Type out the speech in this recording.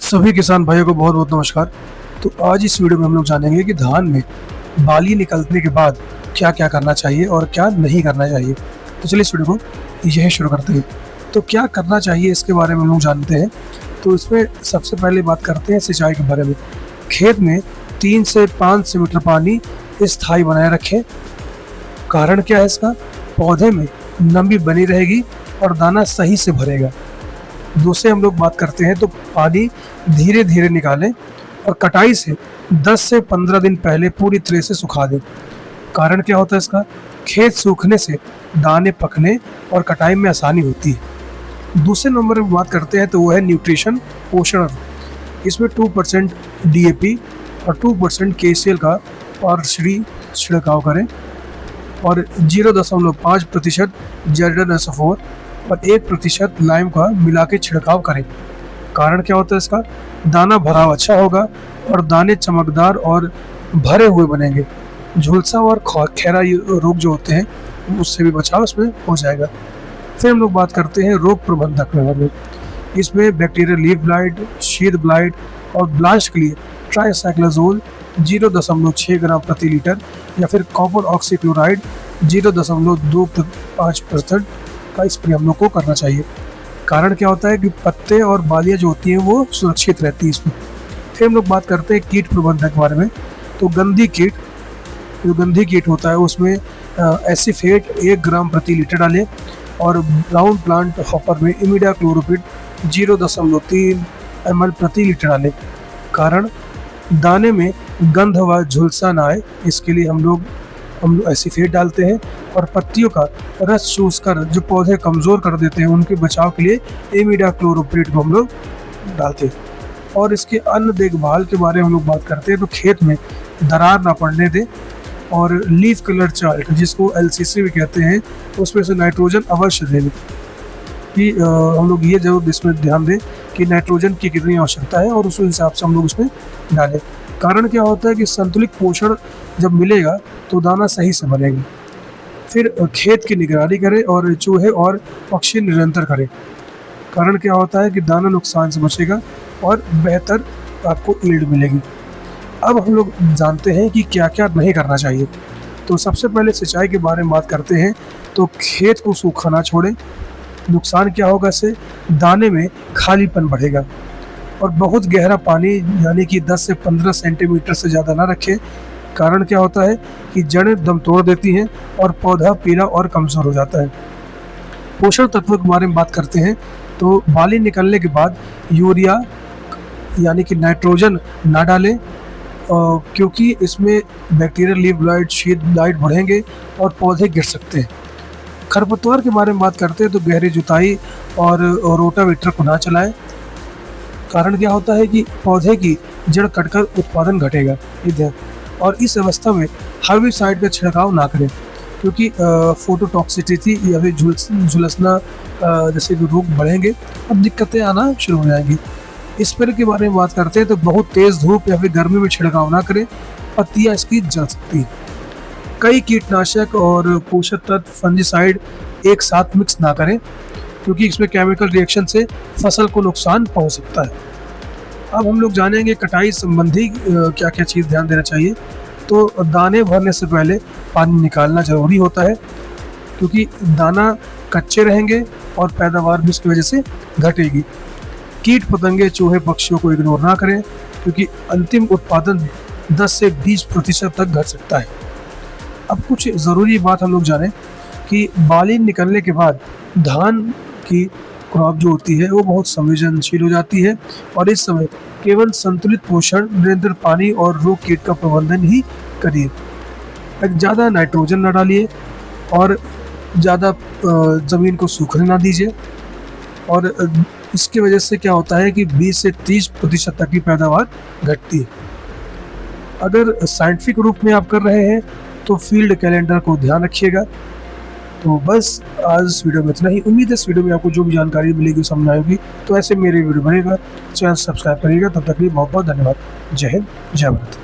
सभी किसान भाइयों को बहुत बहुत नमस्कार। तो आज इस वीडियो में हम लोग जानेंगे कि धान में बाली निकलने के बाद क्या क्या करना चाहिए और क्या नहीं करना चाहिए। तो चलिए इस वीडियो को यही शुरू करते हैं। तो क्या करना चाहिए इसके बारे में हम लोग जानते हैं। तो इसमें सबसे पहले बात करते हैं सिंचाई के बारे में। खेत में 3 से 5 सेंटीमीटर पानी स्थायी बनाए रखें। कारण क्या है इसका? पौधे में नमी बनी रहेगी और दाना सही से भरेगा। दूसरे हम लोग बात करते हैं तो पानी धीरे धीरे निकालें और कटाई से 10 से 15 दिन पहले पूरी तरह से सुखा दें। कारण क्या होता है इसका? खेत सूखने से दाने पकने और कटाई में आसानी होती है। दूसरे नंबर में बात करते हैं तो वो है न्यूट्रिशन पोषण। इसमें 2% DAP और 2% KCl का पार्षदी छिड़काव करें और 0.5% ZnSO4 और 1% लाइम का मिला के छिड़काव करें। कारण क्या होता है इसका? दाना भराव अच्छा होगा और दाने चमकदार और भरे हुए बनेंगे। झुलसा और खैरा रोग जो होते हैं उससे भी बचाव इसमें हो जाएगा। फिर हम लोग बात करते हैं रोग प्रबंधक में। इसमें बैक्टीरियल लीफ ब्लाइट, शीत ब्लाइट और ब्लास्ट के लिए ट्राइसाइक्लोजोल 0.6 ग्राम प्रति लीटर या फिर कॉपर ऑक्सीक्लोराइड 0.25% का स्प्रे हम लोग को करना चाहिए। कारण क्या होता है कि पत्ते और बालियाँ जो होती हैं वो सुरक्षित रहती है इसमें। फिर हम लोग बात करते हैं कीट प्रबंधन के बारे में। तो गंधी कीट होता है उसमें एसीफेट 1 ग्राम प्रति लीटर डालें और ब्राउन प्लांट हॉपर में इमिडाक्लोप्रिड 0.3 ml प्रति लीटर डालें। कारण दाने में गंध व झुलसा ना आए, इसके लिए हम लोग एसीफेट डालते हैं और पत्तियों का रस चूसकर जो पौधे कमज़ोर कर देते हैं उनके बचाव के लिए इमिडाक्लोप्रिड को हम लोग डालते हैं। और इसके अन्य देखभाल के बारे में हम लोग बात करते हैं तो खेत में दरार ना पड़ने दें और लीफ कलर चार्ट जिसको LCC भी कहते हैं उसमें से नाइट्रोजन अवश्य दें कि हम लोग ये जरूर इसमें ध्यान दें कि नाइट्रोजन की कितनी आवश्यकता है और उस हिसाब से हम लोग उसमें डालें। कारण क्या होता है कि संतुलित पोषण जब मिलेगा तो दाना सही से बनेगा। फिर खेत की निगरानी करें और चूहे और पक्षी निरंतर करें। कारण क्या होता है कि दाना नुकसान से बचेगा और बेहतर आपको यील्ड मिलेगी। अब हम लोग जानते हैं कि क्या क्या नहीं करना चाहिए। तो सबसे पहले सिंचाई के बारे में बात करते हैं तो खेत को सूखा ना छोड़ें। नुकसान क्या होगा इससे? दाने में खालीपन बढ़ेगा और बहुत गहरा पानी यानी कि 10 से 15 सेंटीमीटर से ज़्यादा ना रखें। कारण क्या होता है कि जड़ें दम तोड़ देती हैं और पौधा पीला और कमज़ोर हो जाता है। पोषण तत्व के बारे में बात करते हैं तो बाली निकलने के बाद यूरिया यानी कि नाइट्रोजन ना डालें क्योंकि इसमें बैक्टीरियल लीफ ब्लाइट, शीत ब्लाइट बढ़ेंगे और पौधे गिर सकते हैं। खरपतवार के बारे में बात करते हैं तो गहरी जुताई और रोटावेटर को ना चलाएं। कारण क्या होता है कि पौधे की जड़ कटकर उत्पादन घटेगा। और इस अवस्था में हर्बिसाइड का छिड़काव ना करें क्योंकि फोटोटॉक्सिसिटी या फिर झुलसना जैसे रोग बढ़ेंगे और दिक्कतें आना शुरू हो जाएंगी। स्प्रे के बारे में बात करते हैं तो बहुत तेज़ धूप या फिर गर्मी में छिड़काव ना करें, पत्तियाँ इसकी जल सकती हैं। कई कीटनाशक और पोषक तत्व फंजीसाइड एक साथ मिक्स ना करें क्योंकि इसमें केमिकल रिएक्शन से फसल को नुकसान पहुंच सकता है। अब हम लोग जानेंगे कटाई संबंधी क्या क्या चीज़ ध्यान देना चाहिए। तो दाने भरने से पहले पानी निकालना ज़रूरी होता है क्योंकि दाना कच्चे रहेंगे और पैदावार भी इसकी वजह से घटेगी। कीट पतंगे, चूहे, पक्षियों को इग्नोर ना करें क्योंकि अंतिम उत्पादन 10 से 20% तक घट सकता है। अब कुछ ज़रूरी बात हम लोग जानें कि बाली निकलने के बाद धान की क्रॉप जो होती है वो बहुत संवेदनशील हो जाती है और इस समय केवल संतुलित पोषण, निरंतर पानी और रोग कीट का प्रबंधन ही करिए। ज़्यादा नाइट्रोजन ना डालिए और ज़्यादा ज़मीन को सूखने ना दीजिए। और इसकी वजह से क्या होता है कि 20 से 30% तक की पैदावार घटती है। अगर साइंटिफिक रूप में आप कर रहे हैं तो फील्ड कैलेंडर को ध्यान रखिएगा। तो बस आज इस वीडियो में इतना ही। उम्मीद है इस वीडियो में आपको जो भी जानकारी मिलेगी समझ आएगी। तो ऐसे मेरे वीडियो बनेगा, चैनल सब्सक्राइब करिएगा। तब तक के लिए बहुत बहुत धन्यवाद। जय हिंद, जय भारत।